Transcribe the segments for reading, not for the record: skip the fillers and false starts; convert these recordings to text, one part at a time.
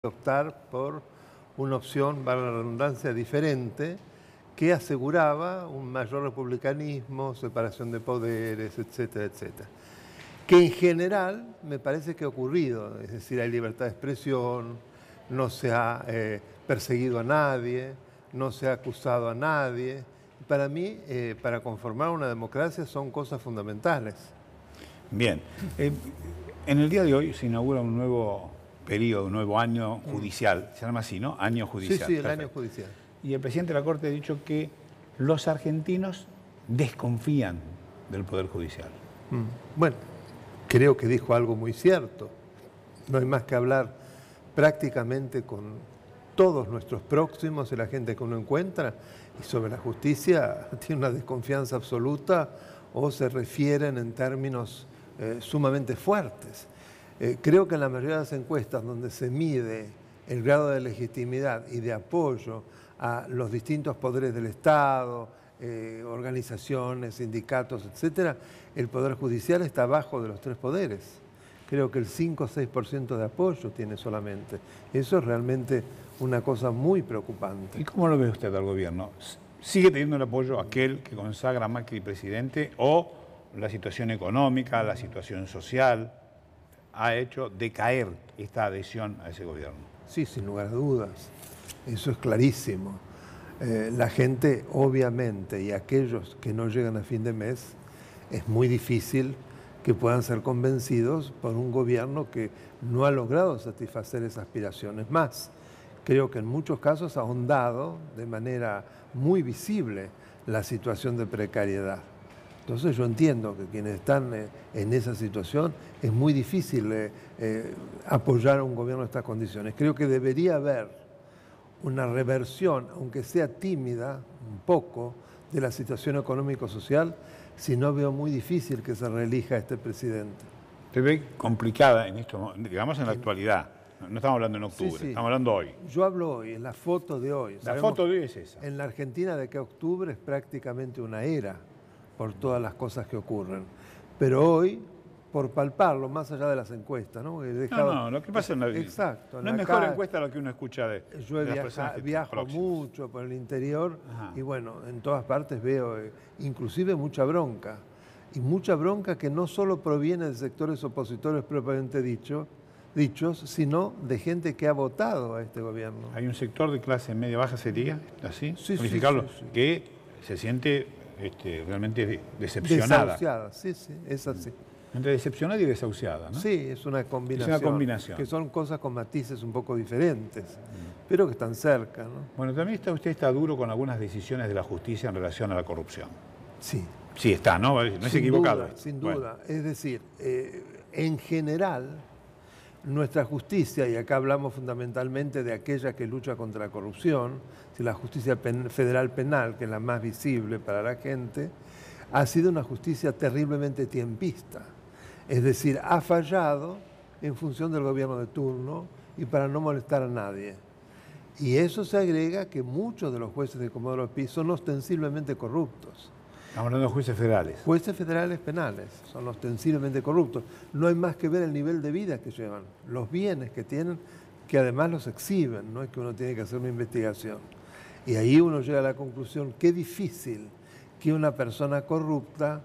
optar por una opción, valga la redundancia, diferente, que aseguraba un mayor republicanismo, separación de poderes, etcétera, etcétera. Que en general me parece que ha ocurrido, es decir, hay libertad de expresión, no se ha perseguido a nadie, no se ha acusado a nadie. Para mí, para conformar una democracia son cosas fundamentales. Bien, en el día de hoy se inaugura un nuevo periodo, un nuevo año judicial, se llama así, ¿no? Año judicial. Sí, sí, el año judicial. Y el presidente de la Corte ha dicho que los argentinos desconfían del Poder Judicial. Bueno, creo que dijo algo muy cierto. No hay más que hablar prácticamente con todos nuestros próximos y la gente que uno encuentra, y sobre la justicia tiene una desconfianza absoluta o se refieren en términos sumamente fuertes. Creo que en la mayoría de las encuestas donde se mide el grado de legitimidad y de apoyo a los distintos poderes del Estado, organizaciones, sindicatos, etcétera, el Poder Judicial está abajo de los tres poderes. Creo que el 5 o 6% de apoyo tiene solamente. Eso es realmente una cosa muy preocupante. ¿Y cómo lo ve usted al gobierno? ¿Sigue teniendo el apoyo aquel que consagra a Macri presidente o la situación económica, la situación social ha hecho decaer esta adhesión a ese gobierno? Sí, sin lugar a dudas. Eso es clarísimo. La gente, obviamente, y aquellos que no llegan a fin de mes, es muy difícil que puedan ser convencidos por un gobierno que no ha logrado satisfacer esas aspiraciones. Más, creo que en muchos casos ha ahondado de manera muy visible la situación de precariedad. Entonces yo entiendo que quienes están en esa situación es muy difícil apoyar a un gobierno en estas condiciones. Creo que debería haber una reversión, aunque sea tímida, un poco, de la situación económico-social, si no veo muy difícil que se reelija este presidente. ¿Te ve complicada en esto, digamos en la actualidad? No estamos hablando en octubre, sí. Estamos hablando hoy. Yo hablo hoy, en la foto de hoy. La foto de hoy es esa. En la Argentina de que octubre es prácticamente una era por todas las cosas que ocurren. Pero hoy, por palparlo, más allá de las encuestas, ¿no? No, lo que pasa en la vida. Exacto. No es mejor encuesta lo que uno escucha de Yo las personas que viajo mucho por el interior. Ajá. Y bueno, en todas partes veo inclusive mucha bronca. Y mucha bronca que no solo proviene de sectores opositores propiamente dichos, sino de gente que ha votado a este gobierno. Hay un sector de clase media-baja, ¿sería así? Sí, Unificarlo, sí. que se siente realmente decepcionada. Desahuciada, sí, es así. Entre decepcionada y desahuciada, ¿no? Sí, es una combinación. Es una combinación. Que son cosas con matices un poco diferentes, pero que están cerca, ¿no? Bueno, también usted está duro con algunas decisiones de la justicia en relación a la corrupción. Sí. Sí está, ¿no? No es equivocado. Sin duda. Es decir, en general, nuestra justicia, y acá hablamos fundamentalmente de aquella que lucha contra la corrupción, la justicia federal penal, que es la más visible para la gente, ha sido una justicia terriblemente tiempista. Es decir, ha fallado en función del gobierno de turno y para no molestar a nadie. Y eso se agrega que muchos de los jueces de Comodoro Pi son ostensiblemente corruptos. Estamos hablando de jueces federales. Jueces federales penales son ostensiblemente corruptos. No hay más que ver el nivel de vida que llevan, los bienes que tienen, que además los exhiben, no es que uno tiene que hacer una investigación. Y ahí uno llega a la conclusión, qué difícil que una persona corrupta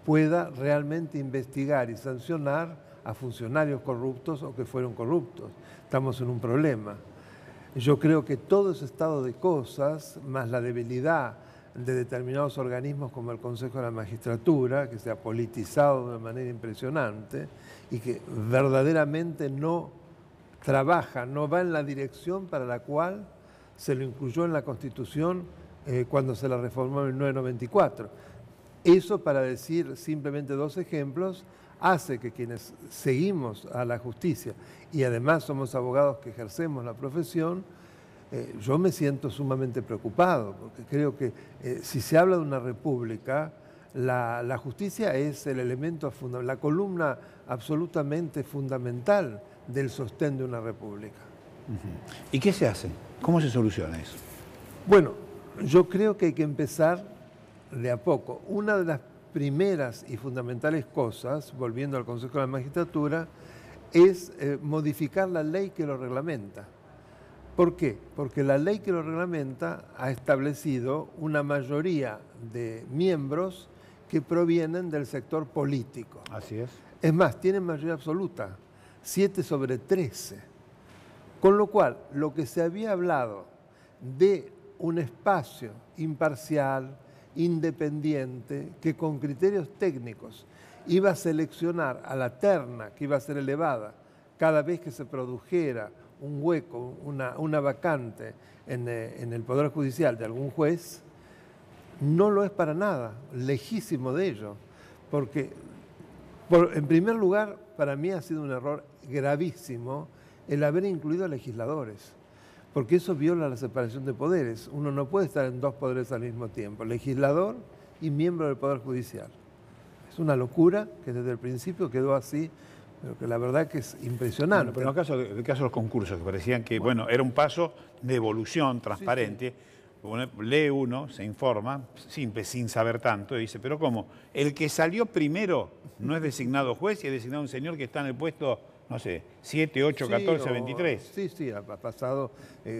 pueda realmente investigar y sancionar a funcionarios corruptos o que fueron corruptos. Estamos en un problema. Yo creo que todo ese estado de cosas, más la debilidad de determinados organismos como el Consejo de la Magistratura, que se ha politizado de una manera impresionante y que verdaderamente no trabaja, no va en la dirección para la cual se lo incluyó en la Constitución cuando se la reformó en 1994. Eso, para decir simplemente dos ejemplos, hace que quienes seguimos a la justicia y además somos abogados que ejercemos la profesión, yo me siento sumamente preocupado, porque creo que si se habla de una república, la justicia es el elemento fundamental, la columna absolutamente fundamental del sostén de una república. ¿Y qué se hace? ¿Cómo se soluciona eso? Bueno, yo creo que hay que empezar de a poco. Una de las primeras y fundamentales cosas, volviendo al Consejo de la Magistratura, es modificar la ley que lo reglamenta. ¿Por qué? Porque la ley que lo reglamenta ha establecido una mayoría de miembros que provienen del sector político. Así es. Es más, tienen mayoría absoluta, 7/13. Con lo cual, lo que se había hablado de un espacio imparcial, independiente, que con criterios técnicos iba a seleccionar a la terna que iba a ser elevada cada vez que se produjera un hueco, una vacante en el Poder Judicial de algún juez, no lo es para nada, lejísimo de ello. Porque, en primer lugar, para mí ha sido un error gravísimo el haber incluido a legisladores, porque eso viola la separación de poderes. Uno no puede estar en dos poderes al mismo tiempo, legislador y miembro del Poder Judicial. Es una locura que desde el principio quedó así, pero que la verdad que es impresionante. Bueno, pero en el caso de los concursos, que parecían que, bueno, era un paso de evolución transparente, sí. Lee uno, se informa, sin saber tanto, y dice, pero ¿cómo? El que salió primero no es designado juez y es designado un señor que está en el puesto, no sé, 7, 8, 14, 23. Sí, ha pasado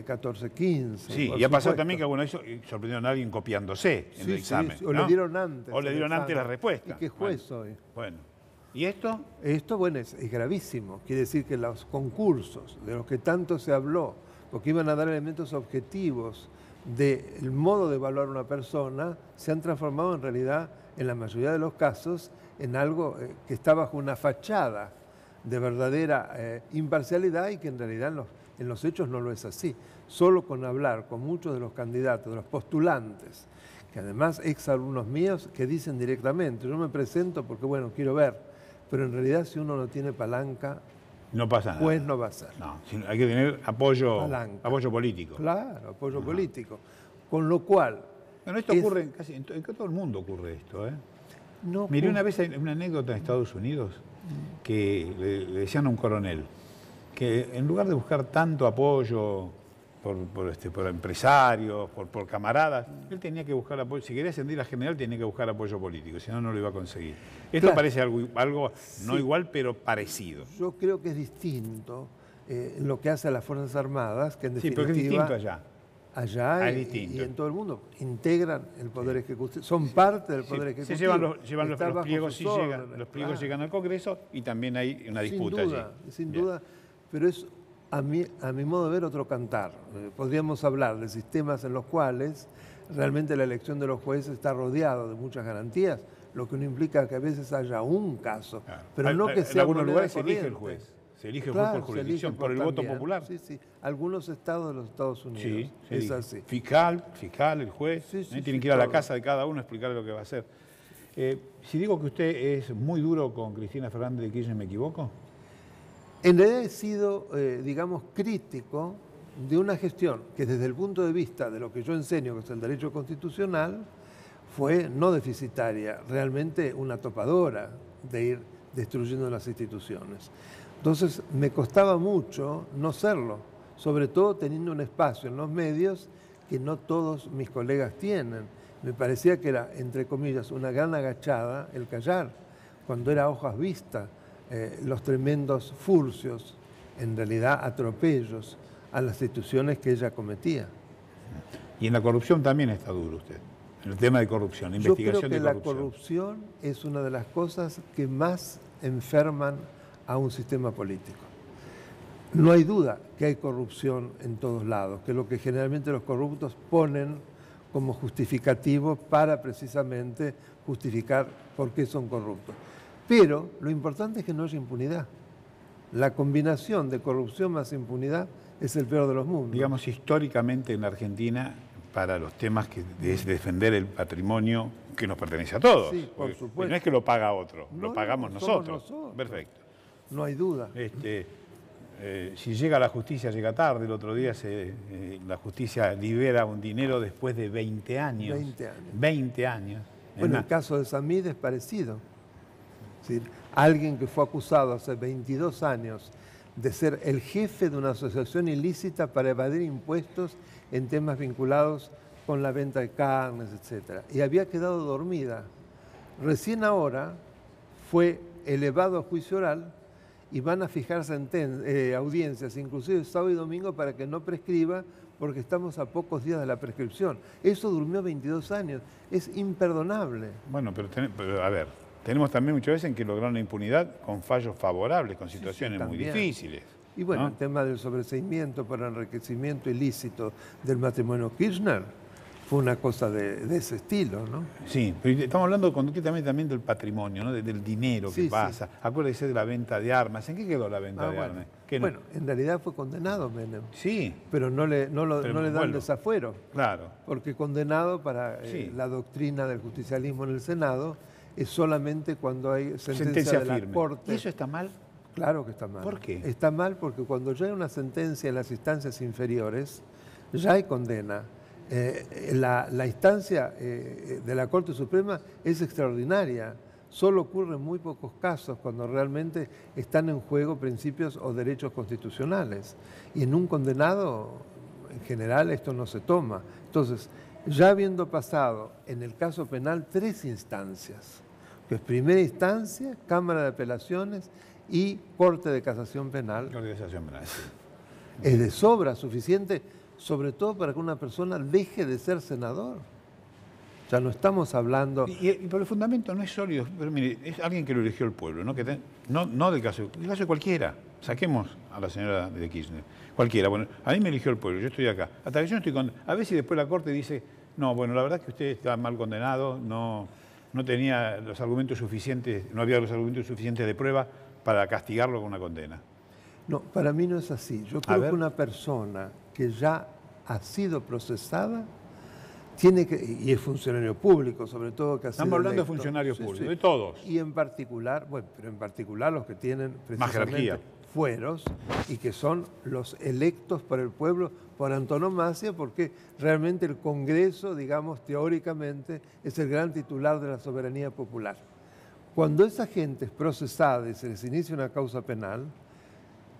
14, 15. Sí, y ha pasado también que alguna vez sorprendieron a alguien copiándose en el examen. Sí, o ¿no? Le dieron antes. O le dieron antes la respuesta. ¿Y qué juez soy? Bueno. ¿Y esto? Esto, bueno, es gravísimo. Quiere decir que los concursos de los que tanto se habló, porque iban a dar elementos objetivos del modo de evaluar a una persona, se han transformado en realidad, en la mayoría de los casos, en algo que está bajo una fachada de verdadera imparcialidad y que en realidad en los hechos no lo es así. Solo con hablar con muchos de los candidatos, de los postulantes, que además exalumnos míos que dicen directamente, yo me presento porque, bueno, quiero ver, pero en realidad si uno no tiene palanca, no pasa nada. Pues no va a ser. No, hay que tener apoyo político. Claro, apoyo político. Con lo cual... Bueno, esto ocurre casi en todo el mundo ocurre esto, ¿eh? No, miré una vez una anécdota en Estados Unidos que le decían a un coronel que en lugar de buscar tanto apoyo por empresarios, por camaradas, él tenía que buscar apoyo. Si quería ascender a general tenía que buscar apoyo político, si no, no lo iba a conseguir. Esto parece algo no igual, pero parecido. Yo creo que es distinto en lo que hace a las Fuerzas Armadas, que en definitiva... Sí, pero es distinto allá. Allá y en todo el mundo integran el Poder Ejecutivo, son parte del Poder Ejecutivo. Se llevan los pliegos, llegan al Congreso y también hay una disputa allí. Sin duda, pero es a mi modo de ver otro cantar. Podríamos hablar de sistemas en los cuales realmente la elección de los jueces está rodeado de muchas garantías, lo que no implica que a veces haya un caso, pero no que sea... En algunos lugares se elige el juez. Se elige el juez por jurisdicción, por el voto popular. Sí. Algunos estados de los Estados Unidos. Sí, es así. Fiscal, el juez. Tienen que ir a la casa de cada uno a explicarle lo que va a hacer. Si digo que usted es muy duro con Cristina Fernández de Kirchner, ¿me equivoco? En realidad he sido, digamos, crítico de una gestión que desde el punto de vista de lo que yo enseño, que es el derecho constitucional, fue no deficitaria, realmente una topadora de ir destruyendo las instituciones. Entonces me costaba mucho no serlo, sobre todo teniendo un espacio en los medios que no todos mis colegas tienen. Me parecía que era, entre comillas, una gran agachada el callar, cuando era a hojas vistas, los tremendos furcios, en realidad atropellos a las instituciones que ella cometía. Y en la corrupción también está duro usted, en el tema de corrupción, investigación de corrupción. Yo creo que la corrupción es una de las cosas que más enferman a un sistema político. No hay duda que hay corrupción en todos lados, que es lo que generalmente los corruptos ponen como justificativo para precisamente justificar por qué son corruptos. Pero lo importante es que no haya impunidad. La combinación de corrupción más impunidad es el peor de los mundos. Digamos, históricamente en Argentina, para los temas que es defender el patrimonio que nos pertenece a todos. Sí, por supuesto. No es que lo paga otro, lo pagamos nosotros. Perfecto. No hay duda. Si llega la justicia, llega tarde. El otro día la justicia libera un dinero después de 20 años. 20 años. Bueno, el caso de Samid es parecido. Es decir, alguien que fue acusado hace 22 años de ser el jefe de una asociación ilícita para evadir impuestos en temas vinculados con la venta de carnes, etc. Y había quedado dormida. Recién ahora fue elevado a juicio oral y van a fijar audiencias, inclusive sábado y domingo, para que no prescriba, porque estamos a pocos días de la prescripción. Eso durmió 22 años. Es imperdonable. Bueno, pero a ver, tenemos también muchas veces en que lograron la impunidad con fallos favorables, con situaciones muy difíciles. Y bueno, ¿no? El tema del sobreseimiento por enriquecimiento ilícito del matrimonio Kirchner fue una cosa de ese estilo, ¿no? Sí, pero estamos hablando concretamente también del patrimonio, ¿no? Del dinero que pasa. Sí. Acuérdese de la venta de armas. ¿En qué quedó la venta de armas? Bueno, en realidad fue condenado Menem. Sí. Pero no le dan desafuero. Claro. Porque condenado para la doctrina del justicialismo en el Senado es solamente cuando hay sentencia de firme. La Corte. ¿Y eso está mal? Claro que está mal. ¿Por qué? Está mal porque cuando ya hay una sentencia en las instancias inferiores, ya hay condena. La instancia de la Corte Suprema es extraordinaria. Solo ocurre en muy pocos casos cuando realmente están en juego principios o derechos constitucionales. Y en un condenado, en general, esto no se toma. Entonces, ya habiendo pasado en el caso penal 3 instancias, que es primera instancia, Cámara de Apelaciones y Corte de Casación Penal. Corte de Casación Penal, sí. Es de sobra suficiente, sobre todo para que una persona deje de ser senador. Ya no estamos hablando... Pero el fundamento no es sólido, pero mire, es alguien que lo eligió el pueblo, ¿no? No del caso de cualquiera. Saquemos a la señora de Kirchner, cualquiera. Bueno, a mí me eligió el pueblo, yo estoy acá. Hasta que yo no estoy condenado. A ver si después la Corte dice, no, bueno, la verdad es que usted está mal condenado, no tenía los argumentos suficientes, no había los argumentos suficientes de prueba para castigarlo con una condena. No, para mí no es así. Yo creo que una persona que ya ha sido procesada tiene que, y es funcionario público, sobre todo que ha sido Estamos hablando electo, de funcionarios públicos, de todos. Y en particular, bueno, pero en particular los que tienen más jerarquía, fueros y que son los electos por el pueblo por antonomasia, porque realmente el Congreso, digamos, teóricamente, es el gran titular de la soberanía popular. Cuando esa gente es procesada y se les inicia una causa penal,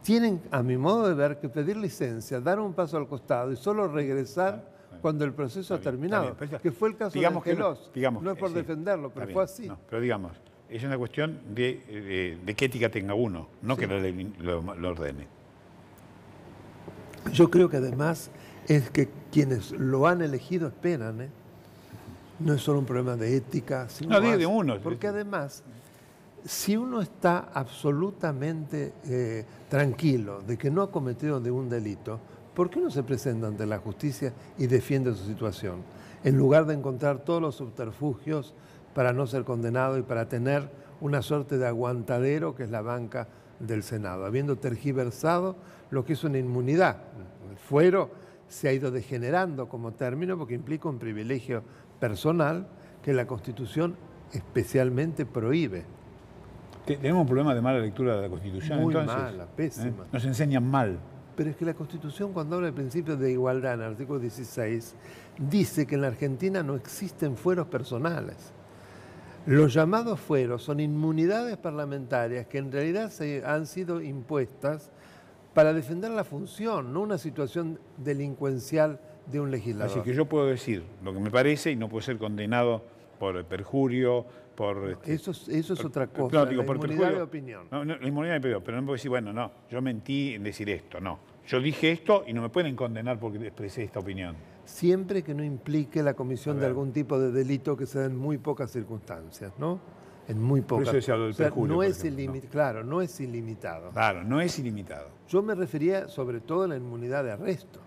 tienen, a mi modo de ver, que pedir licencia, dar un paso al costado y solo regresar cuando el proceso ha terminado, que fue el caso de Angelos. No es por defenderlo, pero fue así. No, pero digamos, es una cuestión de qué ética tenga uno, no que la ley lo ordene. Yo creo que además es que quienes lo han elegido esperan, no es solo un problema de ética, sino de uno. Porque además, si uno está absolutamente tranquilo de que no ha cometido ningún delito, ¿por qué no se presenta ante la justicia y defiende su situación? En lugar de encontrar todos los subterfugios para no ser condenado y para tener una suerte de aguantadero que es la banca del Senado, habiendo tergiversado lo que es una inmunidad. El fuero se ha ido degenerando como término porque implica un privilegio personal que la Constitución especialmente prohíbe. Tenemos un problema de mala lectura de la Constitución. Muy entonces, mala, pésima. Nos enseñan mal. Pero es que la Constitución, cuando habla de principios de igualdad, en el artículo 16, dice que en la Argentina no existen fueros personales. Los llamados fueros son inmunidades parlamentarias que en realidad han sido impuestas para defender la función, no una situación delincuencial de un legislador. Así que yo puedo decir lo que me parece y no puedo ser condenado por perjurio, por... Eso es otra cosa, la inmunidad de opinión. No, la inmunidad de opinión, pero no puedo decir, bueno, no, yo mentí en decir esto, no. Yo dije esto y no me pueden condenar porque expresé esta opinión. Siempre que no implique la comisión de algún tipo de delito que se da en muy pocas circunstancias, ¿no? En muy pocas. Por eso se habló del perjurio, no es ilimitado. Claro, no es ilimitado. Claro, no es ilimitado. Yo me refería sobre todo a la inmunidad de arresto.